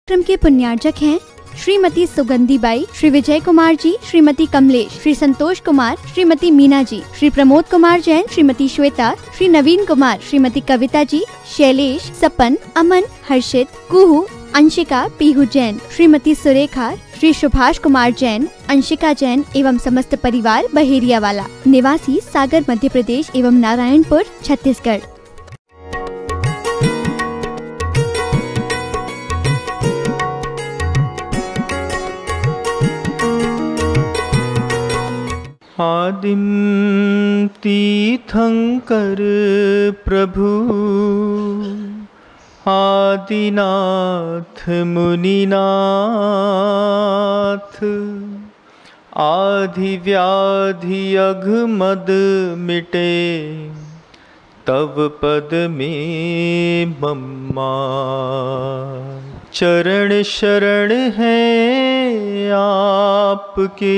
कार्यक्रम के पुण्यार्जक हैं श्रीमती सुगंधी बाई, श्री विजय कुमार जी, श्रीमती कमलेश, श्री संतोष कुमार, श्रीमती मीना जी, श्री प्रमोद कुमार जैन, श्रीमती श्वेता, श्री नवीन कुमार, श्रीमती कविता जी, शैलेश, सपन, अमन, हर्षित, कुहू, अंशिका, पीहू जैन, श्रीमती सुरेखा, श्री सुभाष कुमार जैन, अंशिका जैन एवं समस्त परिवार बहेरिया वाला, निवासी सागर मध्य प्रदेश एवं नारायणपुर छत्तीसगढ़। आदिम तीर्थंकर प्रभु आदिनाथ मुनिनाथ, आधि व्याधि अघमद मिटे तव पद में मम्मा। चरण शरण है आपके,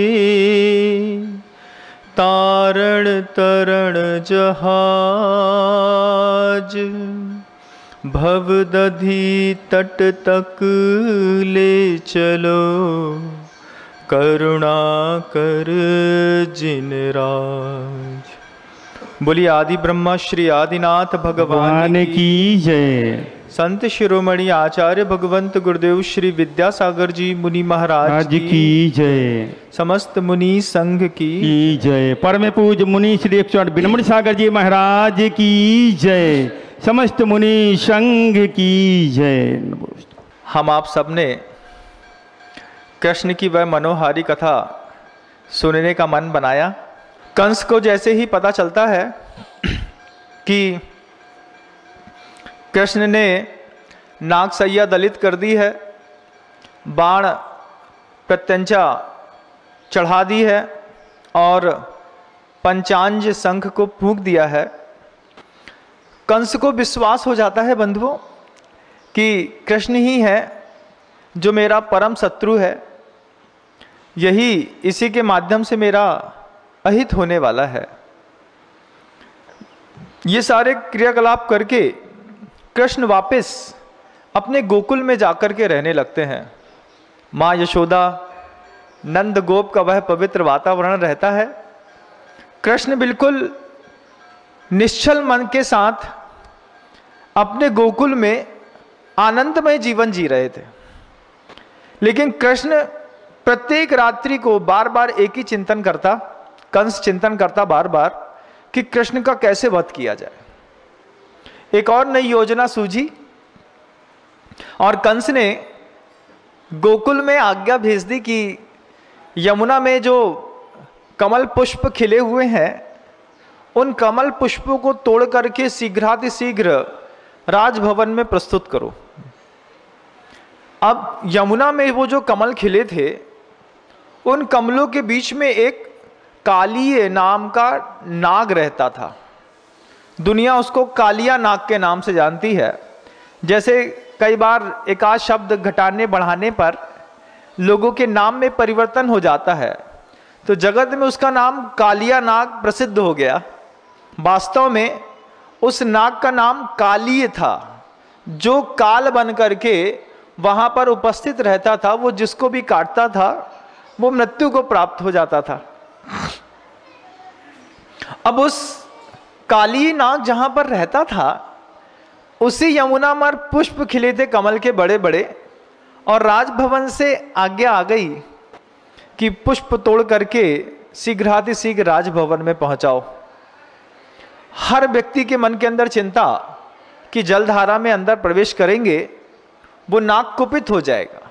तारण तरण जहाज, भवदधि तट तक ले चलो, करुणा कर जिन राज। बोलिए आदि ब्रह्मा श्री आदिनाथ भगवान की जय। संत शिरोमणि आचार्य भगवंत गुरुदेव श्री विद्यासागर जी मुनि महाराज की जय। समस्त मुनि संघ की जय। परम पूज मुनि श्री 108 विनम्र सागर जी महाराज की जय। समस्त मुनि संघ की जय। हम आप सबने कृष्ण की वह मनोहारी कथा सुनने का मन बनाया। कंस को जैसे ही पता चलता है कि कृष्ण ने नागसैया दलित कर दी है, बाण प्रत्यंचा चढ़ा दी है और पंचांज शंख को फूंक दिया है, कंस को विश्वास हो जाता है बंधुओं कि कृष्ण ही है जो मेरा परम शत्रु है, यही इसी के माध्यम से मेरा अहित होने वाला है। ये सारे क्रियाकलाप करके कृष्ण वापस अपने गोकुल में जाकर के रहने लगते हैं। माँ यशोदा, नंद गोप का वह पवित्र वातावरण रहता है। कृष्ण बिल्कुल निश्चल मन के साथ अपने गोकुल में आनंदमय जीवन जी रहे थे। लेकिन कृष्ण प्रत्येक रात्रि को बार बार एक ही चिंतन करता, कंस चिंतन करता बार बार कि कृष्ण का कैसे वध किया जाए। एक और नई योजना सूझी और कंस ने गोकुल में आज्ञा भेज दी कि यमुना में जो कमल पुष्प खिले हुए हैं उन कमल पुष्पों को तोड़ करके शीघ्रातिशीघ्र राजभवन में प्रस्तुत करो। अब यमुना में वो जो कमल खिले थे उन कमलों के बीच में एक कालीय नाम का नाग रहता था। दुनिया उसको कालिया नाग के नाम से जानती है। जैसे कई बार एक आध शब्द घटाने बढ़ाने पर लोगों के नाम में परिवर्तन हो जाता है, तो जगत में उसका नाम कालिया नाग प्रसिद्ध हो गया। वास्तव में उस नाग का नाम कालीय था, जो काल बन करके वहां पर उपस्थित रहता था। वो जिसको भी काटता था वो मृत्यु को प्राप्त हो जाता था। अब उस काली नाग जहां पर रहता था उसी यमुना में पुष्प खिले थे कमल के बड़े बड़े, और राजभवन से आज्ञा आ गई कि पुष्प तोड़ करके शीघ्रातिशीघ्र राजभवन में पहुंचाओ। हर व्यक्ति के मन के अंदर चिंता कि जलधारा में अंदर प्रवेश करेंगे वो नाग कुपित हो जाएगा,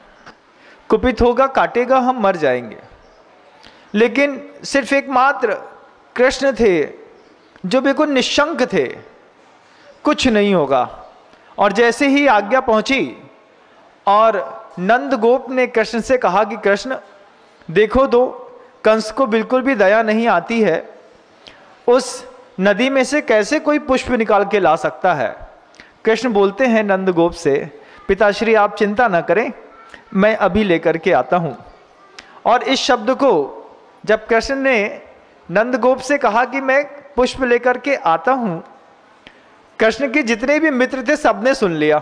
कुपित होगा, काटेगा, हम मर जाएंगे। लेकिन सिर्फ एकमात्र कृष्ण थे जो बिल्कुल निशंक थे, कुछ नहीं होगा। और जैसे ही आज्ञा पहुंची और नंद गोप ने कृष्ण से कहा कि कृष्ण देखो तो कंस को बिल्कुल भी दया नहीं आती है, उस नदी में से कैसे कोई पुष्प निकाल के ला सकता है। कृष्ण बोलते हैं नंद गोप से, पिताश्री आप चिंता न करें, मैं अभी लेकर के आता हूं। और इस शब्द को जब कृष्ण ने नंद गोप से कहा कि मैं पुष्प लेकर के आता हूं, कृष्ण के जितने भी मित्र थे सबने सुन लिया।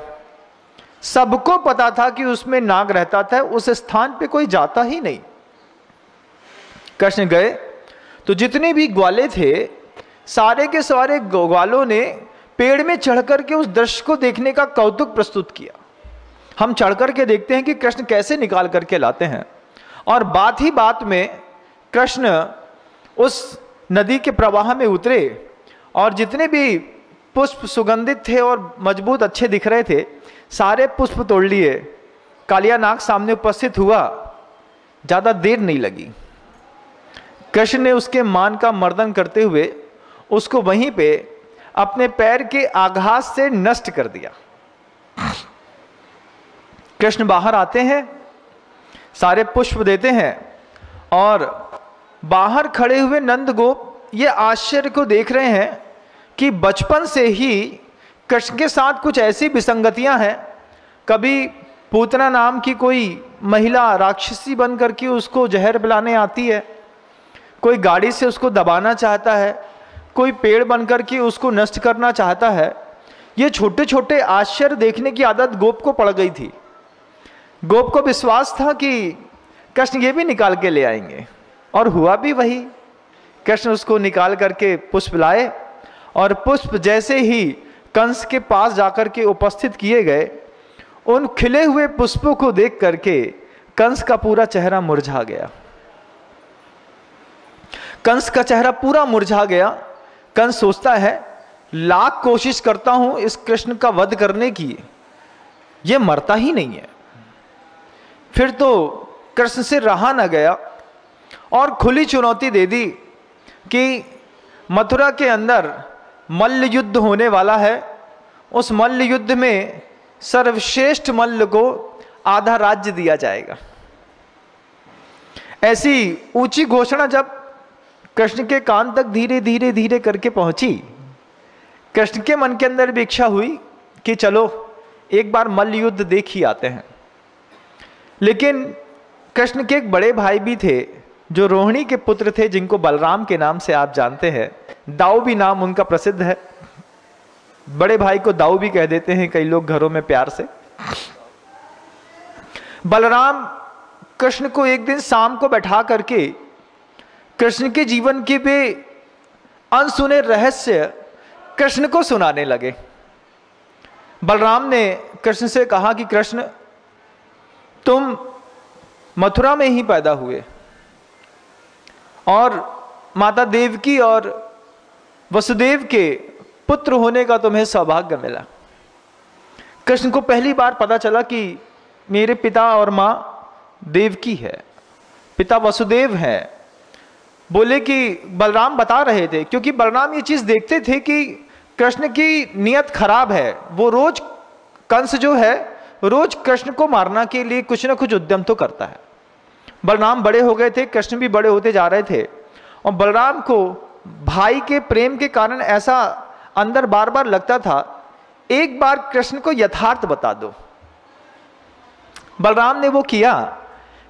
सबको पता था कि उसमें नाग रहता था, उस स्थान पे कोई जाता ही नहीं। कृष्ण गए तो जितने भी ग्वाले थे सारे के सारे ग्वालों ने पेड़ में चढ़ करके उस दृश्य को देखने का कौतुक प्रस्तुत किया। हम चढ़ करके देखते हैं कि कृष्ण कैसे निकाल करके लाते हैं। और बात ही बात में कृष्ण उस नदी के प्रवाह में उतरे और जितने भी पुष्प सुगंधित थे और मजबूत अच्छे दिख रहे थे सारे पुष्प तोड़ लिए। कालिया नाग सामने उपस्थित हुआ, ज़्यादा देर नहीं लगी। कृष्ण ने उसके मान का मर्दन करते हुए उसको वहीं पे अपने पैर के आघात से नष्ट कर दिया। कृष्ण बाहर आते हैं, सारे पुष्प देते हैं और बाहर खड़े हुए नंद गोप ये आश्चर्य को देख रहे हैं कि बचपन से ही कृष्ण के साथ कुछ ऐसी विसंगतियां हैं। कभी पूतना नाम की कोई महिला राक्षसी बन करके उसको जहर पिलाने आती है, कोई गाड़ी से उसको दबाना चाहता है, कोई पेड़ बन करके उसको नष्ट करना चाहता है। ये छोटे छोटे आश्चर्य देखने की आदत गोप को पड़ गई थी। गोप को विश्वास था कि कृष्ण ये भी निकाल के ले आएंगे और हुआ भी वही। कृष्ण उसको निकाल करके पुष्प लाए और पुष्प जैसे ही कंस के पास जाकर के उपस्थित किए गए, उन खिले हुए पुष्पों को देख करके कंस का पूरा चेहरा मुरझा गया। कंस का चेहरा पूरा मुरझा गया। कंस सोचता है लाख कोशिश करता हूं इस कृष्ण का वध करने की, ये मरता ही नहीं है। फिर तो कृष्ण से रहा न गया और खुली चुनौती दे दी कि मथुरा के अंदर मल्ल युद्ध होने वाला है। उस मल्ल युद्ध में सर्वश्रेष्ठ मल्ल को आधा राज्य दिया जाएगा। ऐसी ऊंची घोषणा जब कृष्ण के कान तक धीरे धीरे धीरे करके पहुंची, कृष्ण के मन के अंदर भी इच्छा हुई कि चलो एक बार मल्ल युद्ध देख ही आते हैं। लेकिन कृष्ण के एक बड़े भाई भी थे जो रोहिणी के पुत्र थे, जिनको बलराम के नाम से आप जानते हैं। दाऊ भी नाम उनका प्रसिद्ध है। बड़े भाई को दाऊ भी कह देते हैं कई लोग घरों में प्यार से। बलराम कृष्ण को एक दिन शाम को बैठा करके कृष्ण के जीवन के वे अनसुने रहस्य कृष्ण को सुनाने लगे। बलराम ने कृष्ण से कहा कि कृष्ण, तुम मथुरा में ही पैदा हुए और माता देवकी और वसुदेव के पुत्र होने का तुम्हें सौभाग्य मिला। कृष्ण को पहली बार पता चला कि मेरे पिता और माँ देवकी है, पिता वसुदेव हैं। बोले कि बलराम बता रहे थे, क्योंकि बलराम ये चीज़ देखते थे कि कृष्ण की नीयत खराब है। वो रोज कंस जो है रोज कृष्ण को मारना के लिए कुछ ना कुछ उद्यम तो करता है। बलराम बड़े हो गए थे, कृष्ण भी बड़े होते जा रहे थे और बलराम को भाई के प्रेम के कारण ऐसा अंदर बार बार लगता था, एक बार कृष्ण को यथार्थ बता दो। बलराम ने वो किया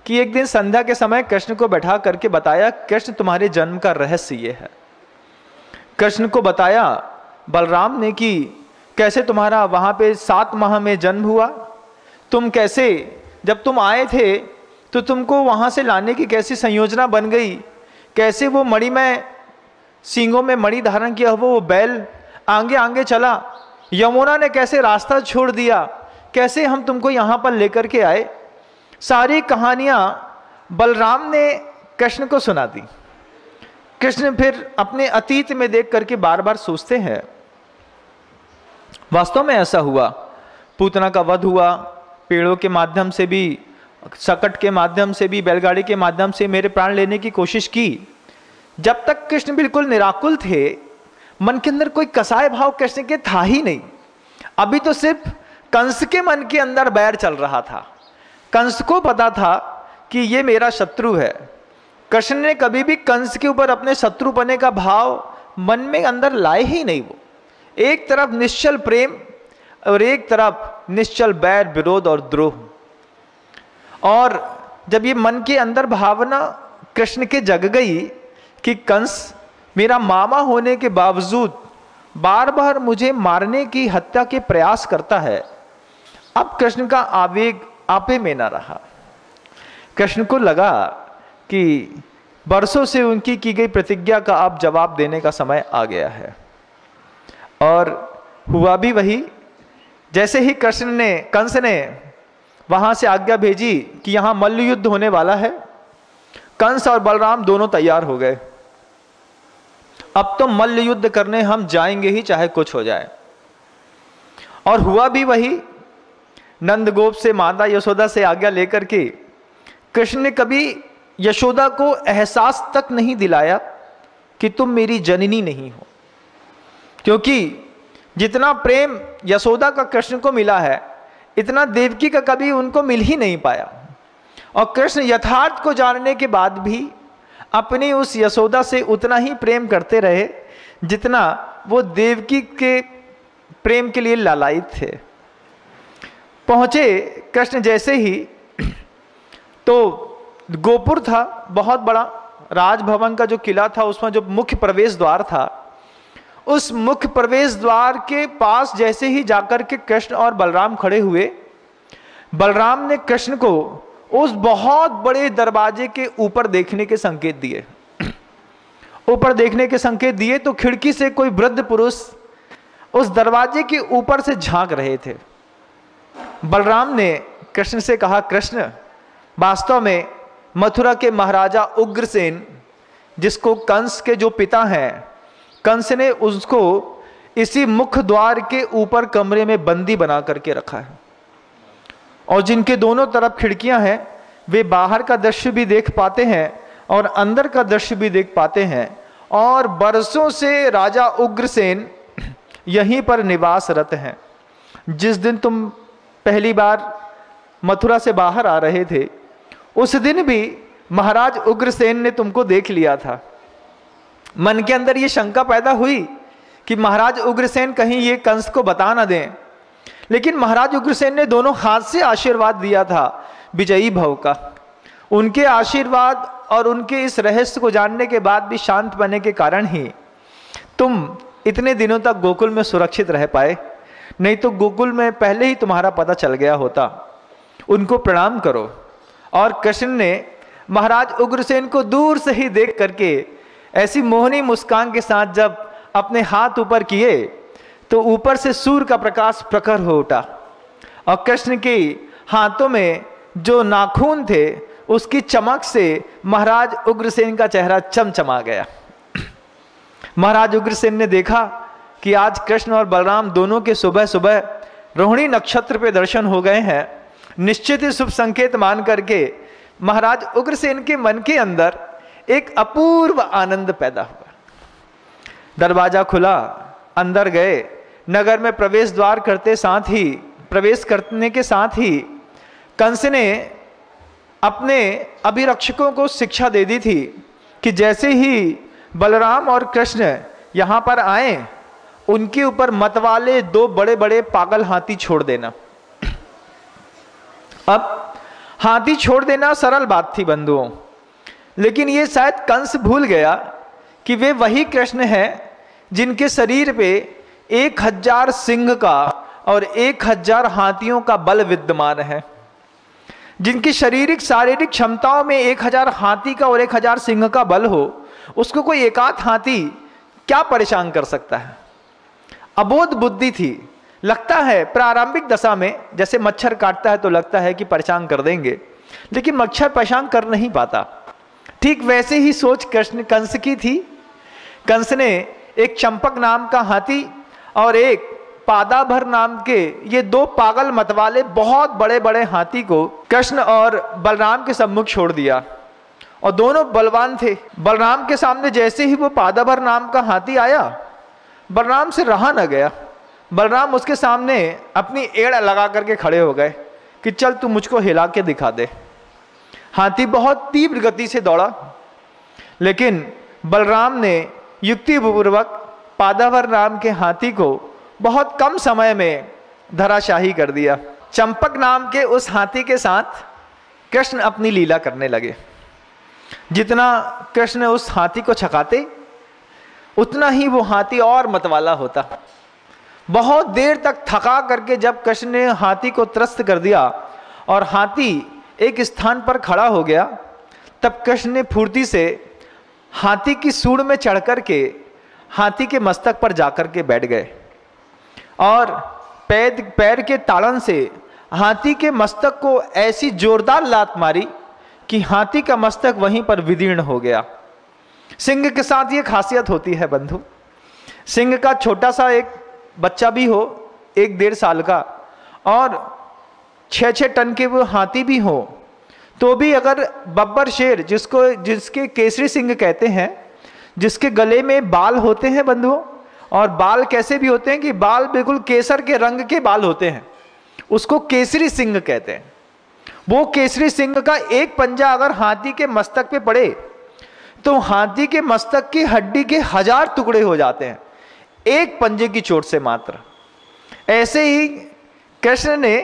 कि एक दिन संध्या के समय कृष्ण को बैठा करके बताया, कृष्ण तुम्हारे जन्म का रहस्य ये है। कृष्ण को बताया बलराम ने कि कैसे तुम्हारा वहां पे 7 माह में जन्म हुआ, तुम कैसे जब तुम आए थे तो तुमको वहां से लाने की कैसी संयोजना बन गई, कैसे वो मणि में सींगों में मणि धारण किया वो बैल आगे आगे चला, यमुना ने कैसे रास्ता छोड़ दिया, कैसे हम तुमको यहाँ पर लेकर के आए। सारी कहानियाँ बलराम ने कृष्ण को सुना दी। कृष्ण फिर अपने अतीत में देख करके बार बार सोचते हैं, वास्तव में ऐसा हुआ, पूतना का वध हुआ, पेड़ों के माध्यम से भी, सकट के माध्यम से भी, बैलगाड़ी के माध्यम से मेरे प्राण लेने की कोशिश की। जब तक कृष्ण बिल्कुल निराकुल थे, मन के अंदर कोई कसाय भाव कृष्ण के था ही नहीं। अभी तो सिर्फ कंस के मन के अंदर बैर चल रहा था। कंस को पता था कि ये मेरा शत्रु है। कृष्ण ने कभी भी कंस के ऊपर अपने शत्रुपने का भाव मन में अंदर लाए ही नहीं। वो एक तरफ निश्चल प्रेम और एक तरफ निश्चल बैर, विरोध और द्रोह। और जब ये मन के अंदर भावना कृष्ण के जग गई कि कंस मेरा मामा होने के बावजूद बार बार मुझे मारने की, हत्या के प्रयास करता है, अब कृष्ण का आवेग आपे में न रहा। कृष्ण को लगा कि बरसों से उनकी की गई प्रतिज्ञा का अब जवाब देने का समय आ गया है। और हुआ भी वही। जैसे ही कंस ने वहां से आज्ञा भेजी कि यहां मल्ल युद्ध होने वाला है, कंस और बलराम दोनों तैयार हो गए। अब तो मल्ल युद्ध करने हम जाएंगे ही, चाहे कुछ हो जाए। और हुआ भी वही। नंदगोप से, माता यशोदा से आज्ञा लेकर के कृष्ण ने कभी यशोदा को एहसास तक नहीं दिलाया कि तुम मेरी जननी नहीं हो, क्योंकि जितना प्रेम यशोदा का कृष्ण को मिला है इतना देवकी का कभी उनको मिल ही नहीं पाया। और कृष्ण यथार्थ को जानने के बाद भी अपनी उस यशोदा से उतना ही प्रेम करते रहे जितना वो देवकी के प्रेम के लिए लालायित थे। पहुंचे कृष्ण जैसे ही, तो गोपुर था बहुत बड़ा, राजभवन का जो किला था उसमें जो मुख्य प्रवेश द्वार था, उस मुख्य प्रवेश द्वार के पास जैसे ही जाकर के कृष्ण और बलराम खड़े हुए, बलराम ने कृष्ण को उस बहुत बड़े दरवाजे के ऊपर देखने के संकेत दिए। ऊपर देखने के संकेत दिए तो खिड़की से कोई वृद्ध पुरुष उस दरवाजे के ऊपर से झांक रहे थे। बलराम ने कृष्ण से कहा, कृष्ण, वास्तव में मथुरा के महाराजा उग्रसेन, जिसको कंस के जो पिता हैं, कंस ने उसको इसी मुख्य द्वार के ऊपर कमरे में बंदी बना करके रखा है, और जिनके दोनों तरफ खिड़कियां हैं, वे बाहर का दृश्य भी देख पाते हैं और अंदर का दृश्य भी देख पाते हैं। और बरसों से राजा उग्रसेन यहीं पर निवासरत हैं। जिस दिन तुम पहली बार मथुरा से बाहर आ रहे थे, उस दिन भी महाराज उग्रसेन ने तुमको देख लिया था। मन के अंदर ये शंका पैदा हुई कि महाराज उग्रसेन कहीं ये कंस को बता ना दें, लेकिन महाराज उग्रसेन ने दोनों हाथ से आशीर्वाद दिया था विजयी भव का। उनके आशीर्वाद और उनके इस रहस्य को जानने के बाद भी शांत बनने के कारण ही तुम इतने दिनों तक गोकुल में सुरक्षित रह पाए, नहीं तो गोकुल में पहले ही तुम्हारा पता चल गया होता। उनको प्रणाम करो। और कृष्ण ने महाराज उग्रसेन को दूर से ही देख करके ऐसी मोहनी मुस्कान के साथ जब अपने हाथ ऊपर किए तो ऊपर से सूर्य का प्रकाश प्रखर हो उठा, और कृष्ण के हाथों में जो नाखून थे उसकी चमक से महाराज उग्रसेन का चेहरा चमचमा गया। महाराज उग्रसेन ने देखा कि आज कृष्ण और बलराम दोनों के सुबह सुबह रोहिणी नक्षत्र पे दर्शन हो गए हैं। निश्चित ही शुभ संकेत मान करके महाराज उग्रसेन के मन के अंदर एक अपूर्व आनंद पैदा हुआ। दरवाजा खुला, अंदर गए। नगर में प्रवेश करने के साथ ही कंस ने अपने अभिरक्षकों को शिक्षा दे दी थी कि जैसे ही बलराम और कृष्ण यहाँ पर आए, उनके ऊपर मतवाले 2 बड़े बड़े पागल हाथी छोड़ देना। अब हाथी छोड़ देना सरल बात थी बंधुओं, लेकिन ये शायद कंस भूल गया कि वे वही कृष्ण हैं जिनके शरीर पे 1000 सिंह का और 1000 हाथियों का बल विद्यमान है, जिनकी शारीरिक क्षमताओं में 1000 हाथी का और 1000 सिंह का बल हो, उसको कोई एकाध हाथी क्या परेशान कर सकता है। अबोध बुद्धि थी। लगता है प्रारंभिक दशा में जैसे मच्छर काटता है तो लगता है कि परेशान कर देंगे, लेकिन मच्छर परेशान कर नहीं पाता। ठीक वैसे ही सोच कंस की थी। कंस ने एक चंपक नाम का हाथी और एक पादाभर नाम के ये 2 पागल मतवाले बहुत बड़े बड़े हाथी को कृष्ण और बलराम के सम्मुख छोड़ दिया, और दोनों बलवान थे। बलराम के सामने जैसे ही वो पादाभर नाम का हाथी आया, बलराम से रहा न गया। बलराम उसके सामने अपनी एड़ लगा करके खड़े हो गए कि चल तू मुझको हिला के दिखा दे। हाथी बहुत तीव्र गति से दौड़ा, लेकिन बलराम ने युक्तिपूर्वक पादाभर नाम के हाथी को बहुत कम समय में धराशाही कर दिया। चंपक नाम के उस हाथी के साथ कृष्ण अपनी लीला करने लगे। जितना कृष्ण उस हाथी को छकाते, उतना ही वो हाथी और मतवाला होता। बहुत देर तक थका करके जब कृष्ण ने हाथी को त्रस्त कर दिया और हाथी एक स्थान पर खड़ा हो गया, तब कृष्ण ने फुर्ती से हाथी की सूंड में चढ़ करके हाथी के मस्तक पर जाकर के बैठ गए और पैर के ताड़न से हाथी के मस्तक को ऐसी जोरदार लात मारी कि हाथी का मस्तक वहीं पर विदीर्ण हो गया। सिंह के साथ ये खासियत होती है बंधु, सिंह का छोटा सा एक बच्चा भी हो 1-1.5 साल का और 6-6 टन के वो हाथी भी हो, तो भी अगर बब्बर शेर जिसके केसरी सिंह कहते हैं, जिसके गले में बाल होते हैं बंधुओं, और बाल कैसे भी होते हैं कि बाल बिल्कुल केसर के रंग के बाल होते हैं, उसको केसरी सिंह कहते हैं। वो केसरी सिंह का एक पंजा अगर हाथी के मस्तक पे पड़े तो हाथी के मस्तक की हड्डी के 1000 टुकड़े हो जाते हैं, एक पंजे की चोट से मात्र। ऐसे ही कृष्ण ने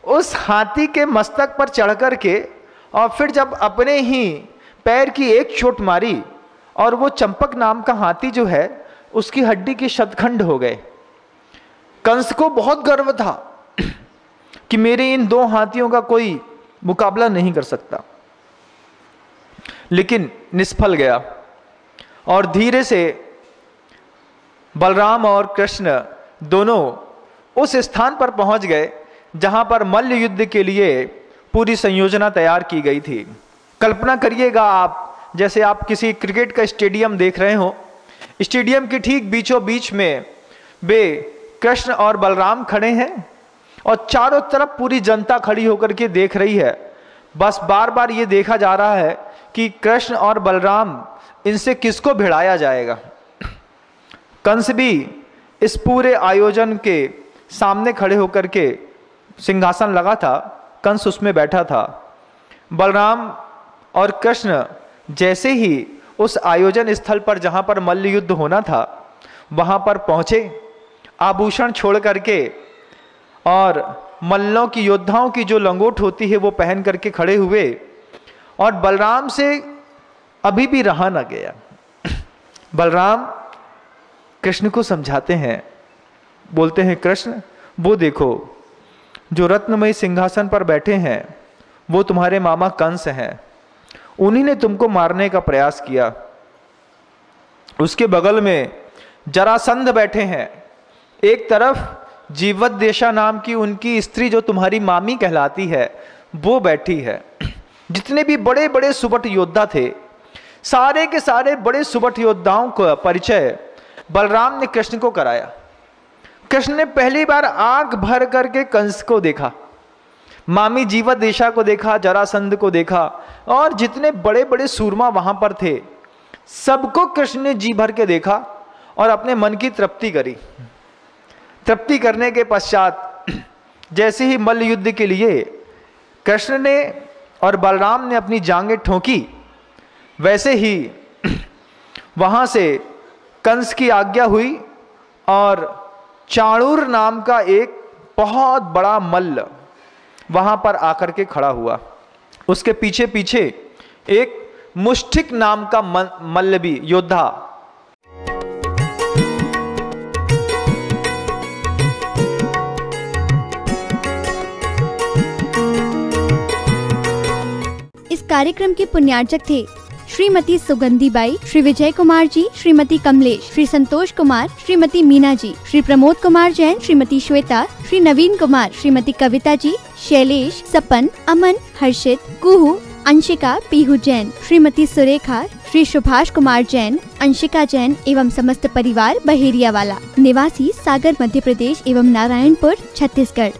उस हाथी के मस्तक पर चढ़ करके और फिर जब अपने ही पैर की एक चोट मारी और वो चंपक नाम का हाथी जो है उसकी हड्डी के शतखंड हो गए। कंस को बहुत गर्व था कि मेरे इन 2 हाथियों का कोई मुकाबला नहीं कर सकता, लेकिन निष्फल गया और धीरे से बलराम और कृष्ण दोनों उस स्थान पर पहुंच गए जहां पर मल्ल युद्ध के लिए पूरी संयोजना तैयार की गई थी। कल्पना करिएगा आप, जैसे आप किसी क्रिकेट का स्टेडियम देख रहे हो, स्टेडियम के ठीक बीचों बीच में वे कृष्ण और बलराम खड़े हैं और चारों तरफ पूरी जनता खड़ी होकर के देख रही है। बस बार बार ये देखा जा रहा है कि कृष्ण और बलराम इनसे किसको भिड़ाया जाएगा। कंस भी इस पूरे आयोजन के सामने खड़े होकर के, सिंहासन लगा था, कंस उसमें बैठा था। बलराम और कृष्ण जैसे ही उस आयोजन स्थल पर जहां पर मल्ल युद्ध होना था वहां पर पहुंचे, आभूषण छोड़ करके और मल्लों की, योद्धाओं की जो लंगोट होती है वो पहन करके खड़े हुए और बलराम से अभी भी रहा न गया। बलराम कृष्ण को समझाते हैं, बोलते हैं कृष्ण वो देखो जो रत्नमय सिंहासन पर बैठे हैं वो तुम्हारे मामा कंस हैं, उन्हीं ने तुमको मारने का प्रयास किया। उसके बगल में जरासंध बैठे हैं, एक तरफ जीवद्देशा नाम की उनकी स्त्री जो तुम्हारी मामी कहलाती है वो बैठी है। जितने भी बड़े बड़े सुबट योद्धा थे, सारे के सारे बड़े सुबट योद्धाओं का परिचय बलराम ने कृष्ण को कराया। कृष्ण ने पहली बार आंख भर करके कंस को देखा, मामी जीवद्देशा को देखा, जरासंध को देखा और जितने बड़े बड़े सूरमा वहां पर थे सबको कृष्ण ने जी भर के देखा और अपने मन की तृप्ति करी। तृप्ति करने के पश्चात जैसे ही मल्ल युद्ध के लिए कृष्ण ने और बलराम ने अपनी जांघें ठोंकी, वैसे ही वहां से कंस की आज्ञा हुई और चाणूर नाम का एक बहुत बड़ा मल्ल वहां पर आकर के खड़ा हुआ। उसके पीछे पीछे एक मुष्टिक नाम का मल्ल भी योद्धा। इस कार्यक्रम के पुण्यार्चक थे श्रीमती सुगंधी बाई, श्री विजय कुमार जी, श्रीमती कमलेश, श्री संतोष कुमार, श्रीमती मीना जी, श्री प्रमोद कुमार जैन, श्रीमती श्वेता, श्री नवीन कुमार, श्रीमती कविता जी, शैलेश, सपन, अमन, हर्षित, कुहू, अंशिका, पीहू जैन, श्रीमती सुरेखा, श्री सुभाष कुमार जैन, अंशिका जैन एवं समस्त परिवार बहेरिया वाला, निवासी सागर मध्य प्रदेश एवं नारायणपुर छत्तीसगढ़।